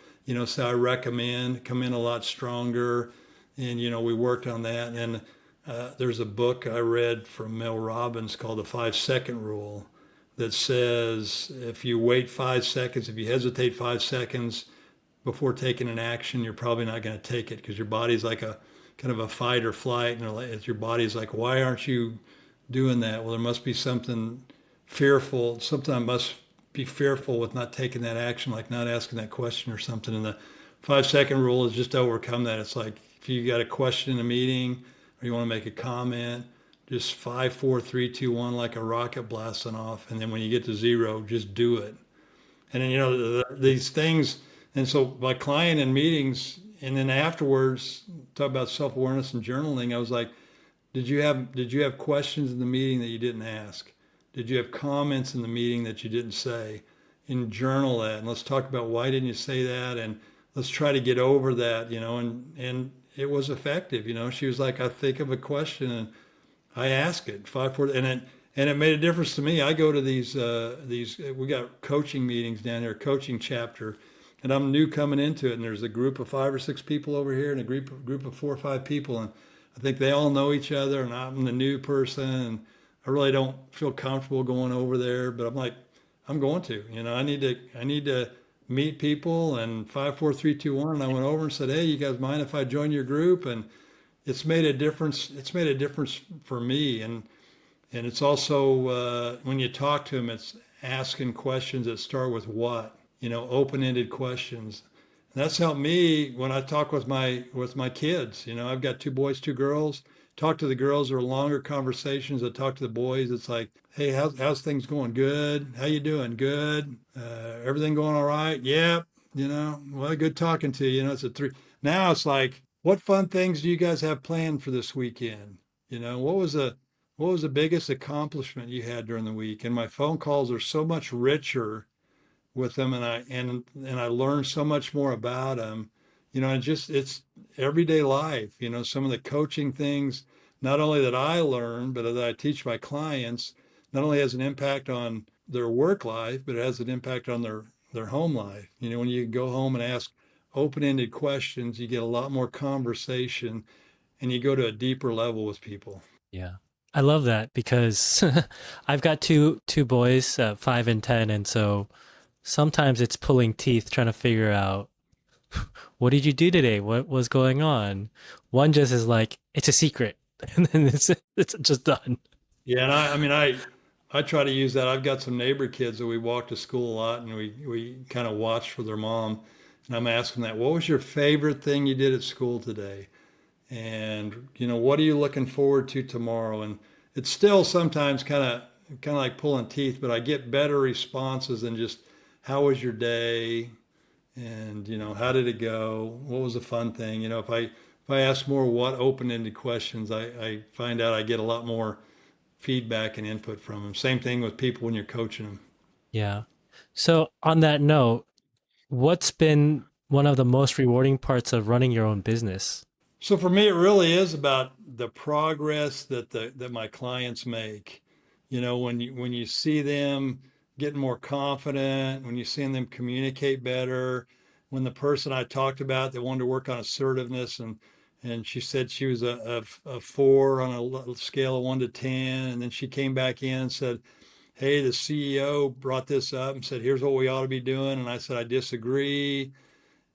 say I recommend, come in a lot stronger. And, we worked on that. And there's a book I read from Mel Robbins called The 5 Second Rule, that says if you wait 5 seconds, if you hesitate 5 seconds before taking an action, you're probably not going to take it, because your body's like a kind of a fight or flight. And your body's like, why aren't you doing that? Well, there must be something fearful. Something I must be fearful with not taking that action, like not asking that question or something. And the 5 second rule is just to overcome that. It's like if you got a question in a meeting or you want to make a comment, just 5, 4, 3, 2, 1, like a rocket blasting off. And then when you get to zero, just do it. And then, these things. And so my client in meetings, and then afterwards, talk about self-awareness and journaling. I was like, did you have questions in the meeting that you didn't ask? Did you have comments in the meeting that you didn't say? And journal that. And let's talk about why didn't you say that? And let's try to get over that, and it was effective. She was like, I think of a question and I ask it 5, 4, and it made a difference to me. I go to these we got coaching meetings down here, coaching chapter, and I'm new coming into it. And there's a group of 5 or 6 people over here, and a group of 4 or 5 people, and I think they all know each other, and I'm the new person, and I really don't feel comfortable going over there. But I'm like, I'm going to. I need to meet people. And 5, 4, 3, 2, 1. And I went over and said, hey, you guys mind if I join your group? And it's made a difference. It's made a difference for me, and it's also when you talk to them, it's asking questions that start with what, open-ended questions. And that's helped me when I talk with my kids. I've got two boys, two girls. Talk to the girls are longer conversations. I talk to the boys. It's like, hey, how's things going? Good. How you doing? Good. Everything going all right? Yep. Well, good talking to you. It's a three. Now it's like, what fun things do you guys have planned for this weekend? What was the biggest accomplishment you had during the week? And my phone calls are so much richer with them, and I learn so much more about them. And just it's everyday life. Some of the coaching things, not only that I learn, but that I teach my clients, not only has an impact on their work life, but it has an impact on their home life. When you go home and ask open-ended questions, you get a lot more conversation, and you go to a deeper level with people. Yeah. I love that because I've got two boys, 5 and 10, and so sometimes it's pulling teeth trying to figure out what did you do today? What was going on? One just is like, it's a secret, and then it's just done. Yeah, and I mean, I try to use that. I've got some neighbor kids that we walk to school a lot, and we kind of watch for their mom. And I'm asking that, what was your favorite thing you did at school today? And what are you looking forward to tomorrow? And it's still sometimes kind of like pulling teeth, but I get better responses than just how was your day? And how did it go? What was the fun thing? If I ask more what open-ended questions, I find out I get a lot more feedback and input from them. Same thing with people when you're coaching them. Yeah. So on that note, what's been one of the most rewarding parts of running your own business? So for me, it really is about the progress that my clients make. When you see them getting more confident, when you see them communicate better, when the person I talked about that wanted to work on assertiveness and she said she was a four on a scale of 1 to 10, and then she came back in and said, hey, the CEO brought this up and said, here's what we ought to be doing. And I said, I disagree.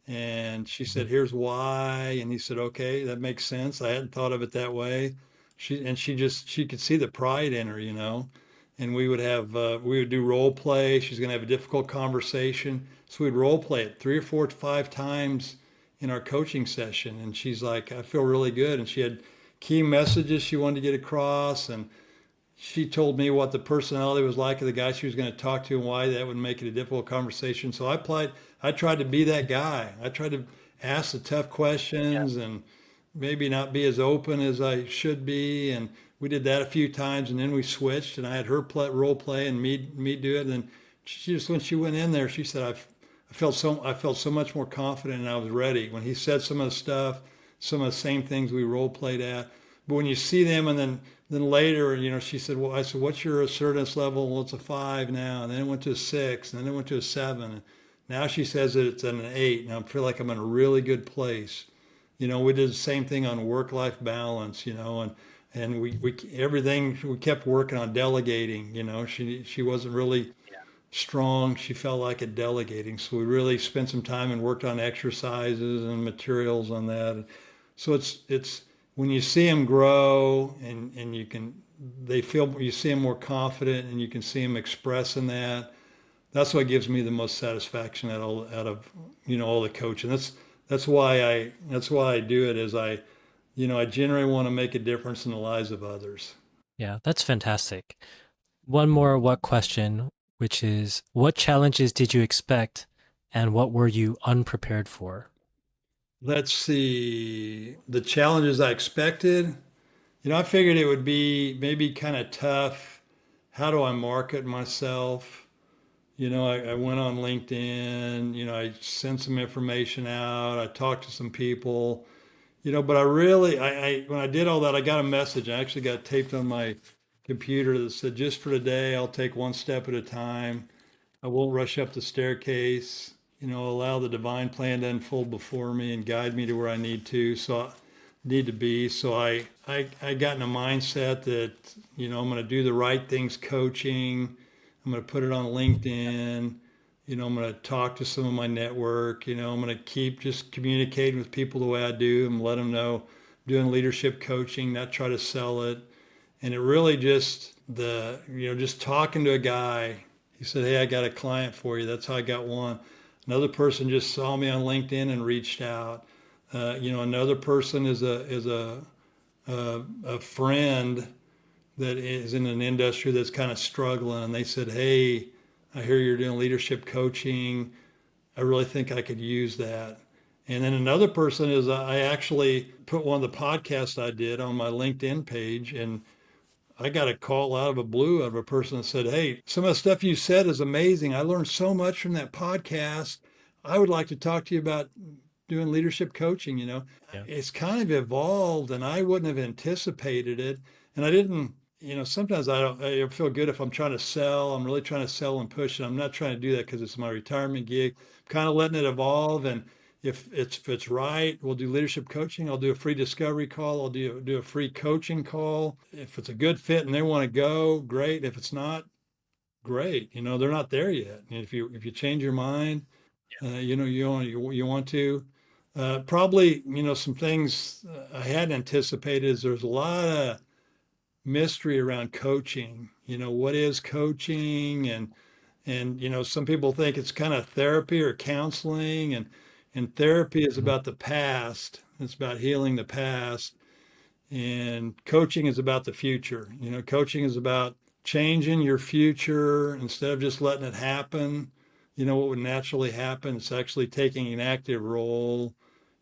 And she said, here's why. And he said, okay, that makes sense. I hadn't thought of it that way. She could see the pride in her. And we would do role play. She's going to have a difficult conversation. So we'd role play it 3 or 4 to 5 times in our coaching session. And she's like, I feel really good. And she had key messages she wanted to get across. And she told me what the personality was like of the guy she was going to talk to and why that would make it a difficult conversation. So I tried to be that guy. I tried to ask the tough Yeah. questions and maybe not be as open as I should be. And we did that a few times, and then we switched, and I had her role play and me do it. And then when she went in there, she said, I felt so much more confident, and I was ready. When he said some of the stuff, some of the same things we role played at. But when you see them, and then later, she said, well, I said, what's your assertiveness level? Well, it's a 5 now, and then it went to a 6, and then it went to a 7. Now she says that it's an 8, and I feel like I'm in a really good place. We did the same thing on work-life balance, and we everything we kept working on delegating. She wasn't really strong. She felt like at delegating, so we really spent some time and worked on exercises and materials on that. So it's when you see them grow and you see them more confident and you can see them expressing that. That's what gives me the most satisfaction out of all the coaching. That's why I do it. Is I generally want to make a difference in the lives of others. Yeah, that's fantastic. One more what question, which is what challenges did you expect and what were you unprepared for? Let's see the challenges I expected. I figured it would be maybe kind of tough. How do I market myself? I went on LinkedIn. I sent some information out. I talked to some people. But when I did all that, I got a message. I actually got taped on my computer that said, just for today, I'll take one step at a time. I won't rush up the staircase. Allow the divine plan to unfold before me and guide me to where I need to be. So I got in a mindset that, I'm going to do the right things coaching. I'm going to put it on LinkedIn. I'm going to talk to some of my network. I'm going to keep just communicating with people the way I do and let them know doing leadership coaching, not try to sell it. And it really just just talking to a guy. He said, "Hey, I got a client for you." That's how I got one. Another person just saw me on LinkedIn and reached out. Another person is a friend that is in an industry that's kind of struggling, and they said, "Hey, I hear you're doing leadership coaching. I really think I could use that." And then another person is I actually put one of the podcasts I did on my LinkedIn page, and I got a call out of a blue of a person that said, "Hey, some of the stuff you said is amazing. I learned so much from that podcast. I would like to talk to you about doing leadership coaching." Yeah. It's kind of evolved, and I wouldn't have anticipated it. And I didn't, sometimes I feel good if I'm trying to sell. I'm really trying to sell and push it. I'm not trying to do that because it's my retirement gig. I'm kind of letting it evolve. And if it's right, we'll do leadership coaching. I'll do a free discovery call. I'll do a free coaching call. If it's a good fit and they want to go, great. If it's not, great. They're not there yet. And if you change your mind, you want to. Probably, some things I hadn't anticipated is there's a lot of mystery around coaching. What is coaching? And some people think it's kind of therapy or counseling, and therapy is Mhm. about the past. It's about healing the past, and coaching is about the future. Coaching is about changing your future instead of just letting it happen. What would naturally happen. It's actually taking an active role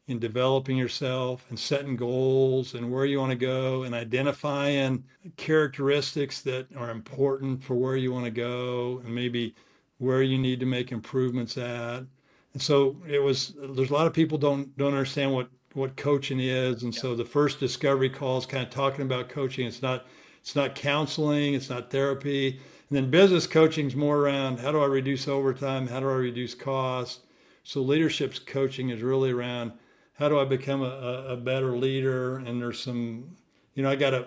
in developing yourself and setting goals and where you want to go and identifying characteristics that are important for where you want to go and maybe where you need to make improvements at. And so there's a lot of people don't understand what coaching is. And Yeah. so the first discovery call is kind of talking about coaching. It's not counseling, it's not therapy. And then business coaching is more around how do I reduce overtime? How do I reduce costs? So leadership coaching is really around how do I become a better leader? And there's some, I got a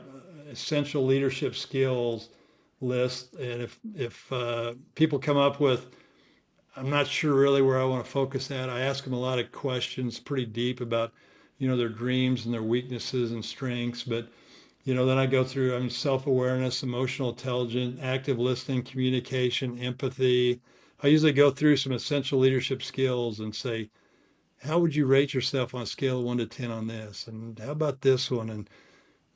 essential leadership skills list. And if people come up with, I'm not sure really where I want to focus at, I ask them a lot of questions pretty deep about, their dreams and their weaknesses and strengths. But, then I go through, self-awareness, emotional intelligence, active listening, communication, empathy. I usually go through some essential leadership skills and say, how would you rate yourself on a scale of 1 to 10 on this? And how about this one? And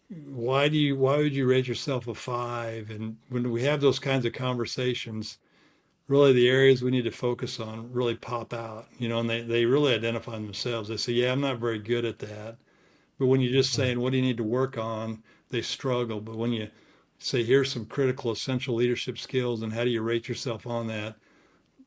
why would you rate yourself a 5? And when we have those kinds of conversations, really the areas we need to focus on really pop out, and they really identify themselves. They say, yeah, I'm not very good at that. But when you're just Mhm. saying, what do you need to work on? They struggle. But when you say, here's some critical essential leadership skills and how do you rate yourself on that?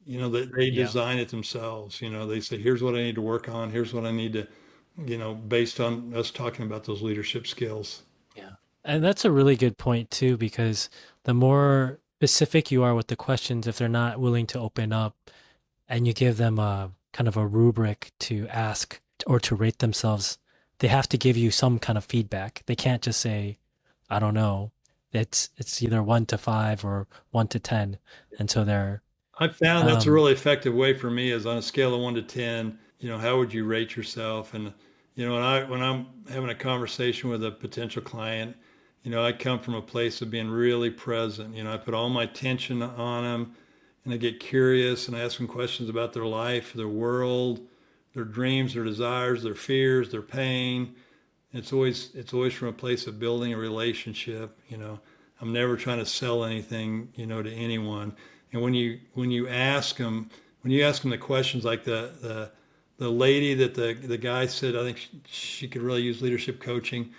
They Yeah. design it themselves. They say, here's what I need to work on. Here's what I need to, based on us talking about those leadership skills. Yeah. And that's a really good point too, because the more specific you are with the questions, if they're not willing to open up and you give them a kind of a rubric to ask or to rate themselves, they have to give you some kind of feedback. They can't just say, I don't know. It's either 1 to 5 or 1 to 10. And so they're I found that's a um really effective way for me is on a scale of 1 to 10, how would you rate yourself? And, when I'm having a conversation with a potential client, I come from a place of being really present. I put all my attention on them and I get curious and I ask them questions about their life, their world, their dreams, their desires, their fears, their pain. It's always from a place of building a relationship. I'm never trying to sell anything, to anyone. And when you ask them the questions like the lady that the guy said, I think she could really use leadership coaching.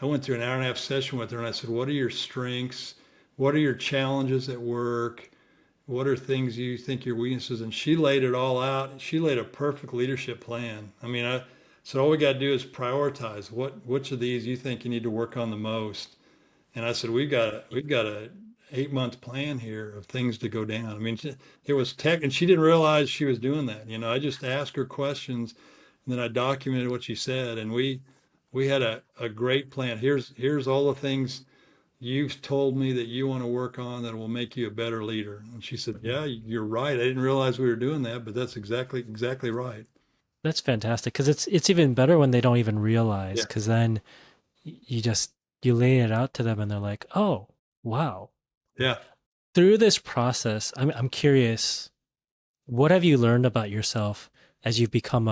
I went through an hour and a half session with her and I said, what are your strengths? What are your challenges at work? What are things you think your weaknesses? And she laid it all out. She laid a perfect leadership plan. I said, all we got to do is prioritize which of these you think you need to work on the most. And I said, we've got a 8 month plan here of things to go down. It was tech, and she didn't realize she was doing that. I just asked her questions, and then I documented what she said, and we had a great plan. Here's all the things you've told me that you want to work on that will make you a better leader. And she said, yeah, you're right. I didn't realize we were doing that, but that's exactly right. That's fantastic because it's even better when they don't even realize Yeah. because then you just you lay it out to them and they're like, "Oh, wow." Yeah. Through this process, I'm curious, what have you learned about yourself as you've become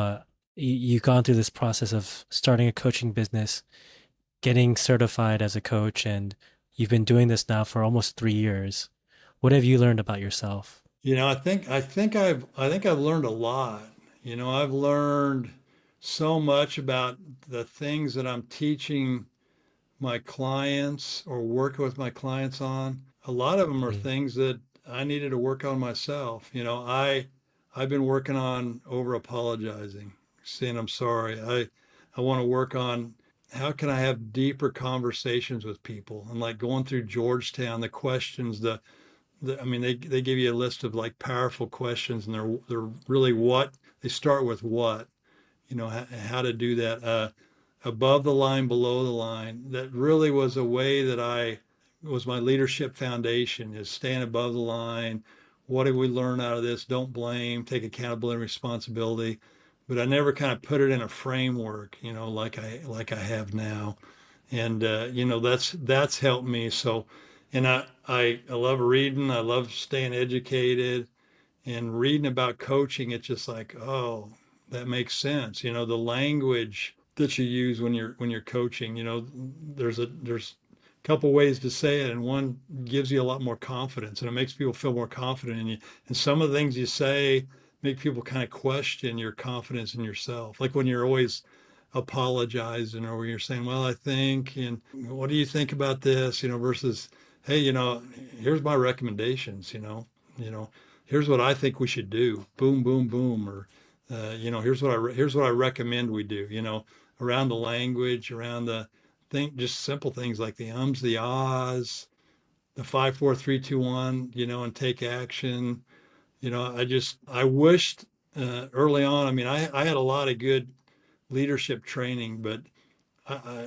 you've gone through this process of starting a coaching business, getting certified as a coach, and you've been doing this now for almost 3 years. What have you learned about yourself? I think I've learned a lot. I've learned so much about the things that I'm teaching my clients or working with my clients on. A lot of them are Mm, things that I needed to work on myself. I've been working on over apologizing, saying I'm sorry. I want to work on how can I have deeper conversations with people, and like going through Georgetown, the questions, I mean, they give you a list of like powerful questions, and they're really what they start with, what, how to do that. Above the line, below the line. That really was a way that I was my leadership foundation, is staying above the line. What did we learn out of this? Don't blame, take accountability and responsibility. But I never kind of put it in a framework, like I have now. And that's helped me. So, and I love reading. I love staying educated and reading about coaching. It's just like, oh, that makes sense. The language that you use when you're coaching. There's a couple ways to say it, and one gives you a lot more confidence, and it makes people feel more confident in you. And some of the things you say make people kind of question your confidence in yourself, like when you're always apologizing, or you're saying, well, I think, and what do you think about this, versus, hey, here's my recommendations, you know, here's what I think we should do, boom, boom, boom, or, here's what I recommend we do, around the language, around the thing, just simple things like the ums, the ahs, the 5, 4, 3, 2, 1, and take action. I wished early on, I mean, I had a lot of good leadership training, but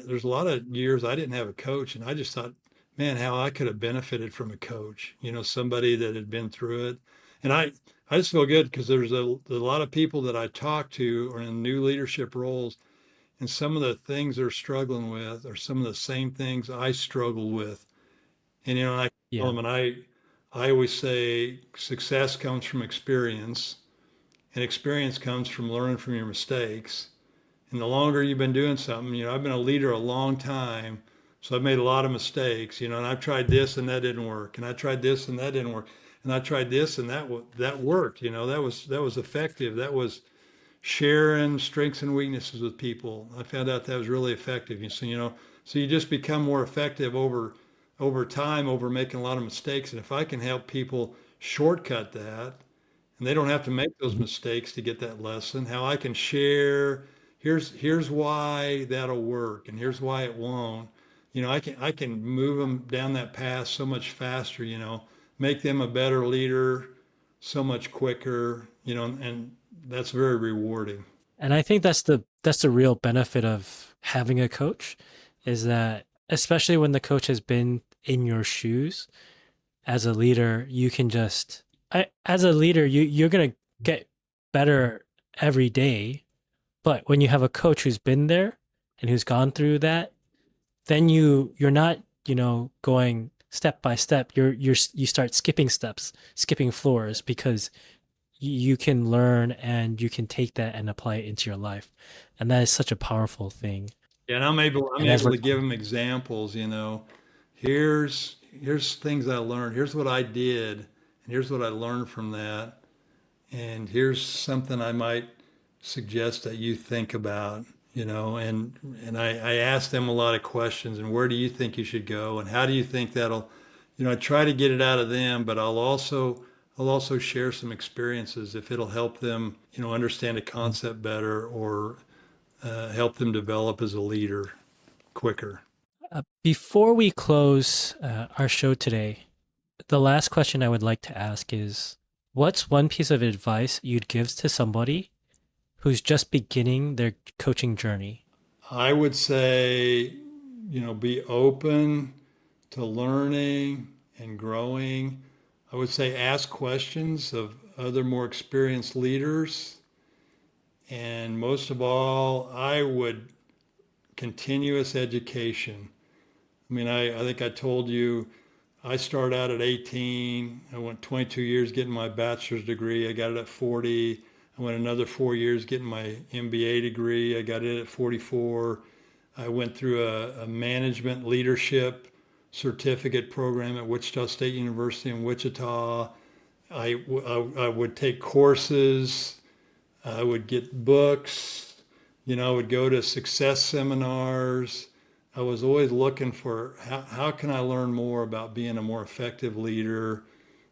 there's a lot of years I didn't have a coach, and I just thought, man, how I could have benefited from a coach, somebody that had been through it. And I just feel good because there's a lot of people that I talk to are in new leadership roles, and some of the things they're struggling with are some of the same things I struggle with. And I tell yeah. them, and I always say success comes from experience, and experience comes from learning from your mistakes. And the longer you've been doing something, I've been a leader a long time. So I've made a lot of mistakes, and I've tried this and that didn't work. And I tried this and that didn't work. And I tried this and that worked, that was effective. That was sharing strengths and weaknesses with people. I found out that was really effective. So you just become more effective over time, over making a lot of mistakes. And if I can help people shortcut that, and they don't have to make those Mhm. mistakes to get that lesson. How I can share, here's why that'll work, and here's why it won't. I can move them down that path so much faster. Make them a better leader so much quicker. And that's very rewarding. And I think that's the real benefit of having a coach is that especially when the coach has been in your shoes as a leader, you can just as a leader, you're going to get better every day, but when you have a coach who's been there and who's gone through that, then you're not, going step by step. You start skipping steps, skipping floors because you can learn and you can take that and apply it into your life. And that is such a powerful thing. Yeah, and I'm And as able we're to give them examples. Here's things I learned. Here's what I did, and here's what I learned from that. And here's something I might suggest that you think about, and I ask them a lot of questions, and where do you think you should go, and how do you think that'll, I try to get it out of them, but I'll also share some experiences if it'll help them, understand a concept better, or help them develop as a leader quicker. before we close our show today, the last question I would like to ask is what's one piece of advice you'd give to somebody who's just beginning their coaching journey? I would say, be open to learning and growing. I would say ask questions of other more experienced leaders, And most of all, I would continuous education. I mean, I think I told you I started out at 18. I went 22 years getting my bachelor's degree. I got it at 40. I went another 4 years getting my MBA degree. I got it at 44. I went through a management leadership certificate program at Wichita State University in Wichita. I would take courses. I would get books. I would go to success seminars. I was always looking for how can I learn more about being a more effective leader?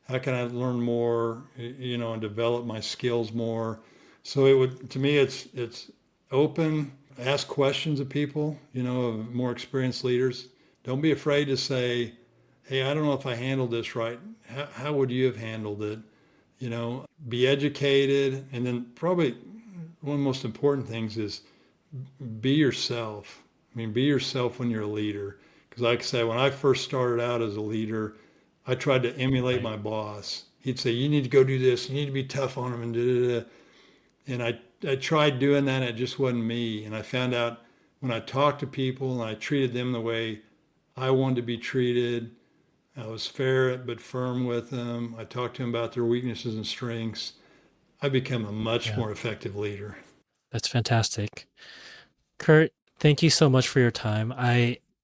How can I learn more, and develop my skills more? So to me, it's open, ask questions of people, of more experienced leaders. Don't be afraid to say, hey, I don't know if I handled this right. How would you have handled it? Be educated. And then probably one of the most important things is be yourself. I mean, be yourself when you're a leader. Because like I said, when I first started out as a leader, I tried to emulate my boss. He'd say, you need to go do this. You need to be tough on him and da-da-da. And I tried doing that. And it just wasn't me. And I found out when I talked to people and I treated them the way I wanted to be treated, I was fair but firm with them. I talked to them about their weaknesses and strengths. I become a much more effective leader. That's fantastic. Kurt, thank you so much for your time.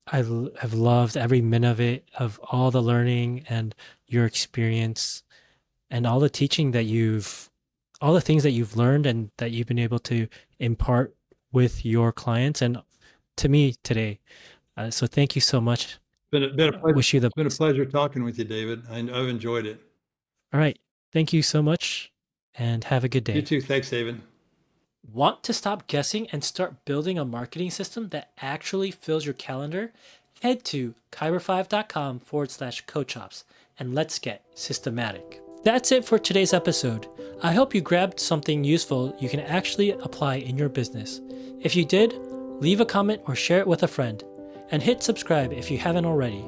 Have loved every minute of it, of all the learning and your experience and all the teaching all the things that you've learned and that you've been able to impart with your clients and to me today. So thank you so much. Been a pleasure. Wish you the It's been a pleasure talking with you, David. I've enjoyed it. All right. Thank you so much and have a good day. You too. Thanks, David. Want to stop guessing and start building a marketing system that actually fills your calendar? Head to kyber5.com/coachops and let's get systematic. That's it for today's episode. I hope you grabbed something useful you can actually apply in your business. If you did, leave a comment or share it with a friend. And hit subscribe if you haven't already.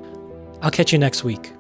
I'll catch you next week.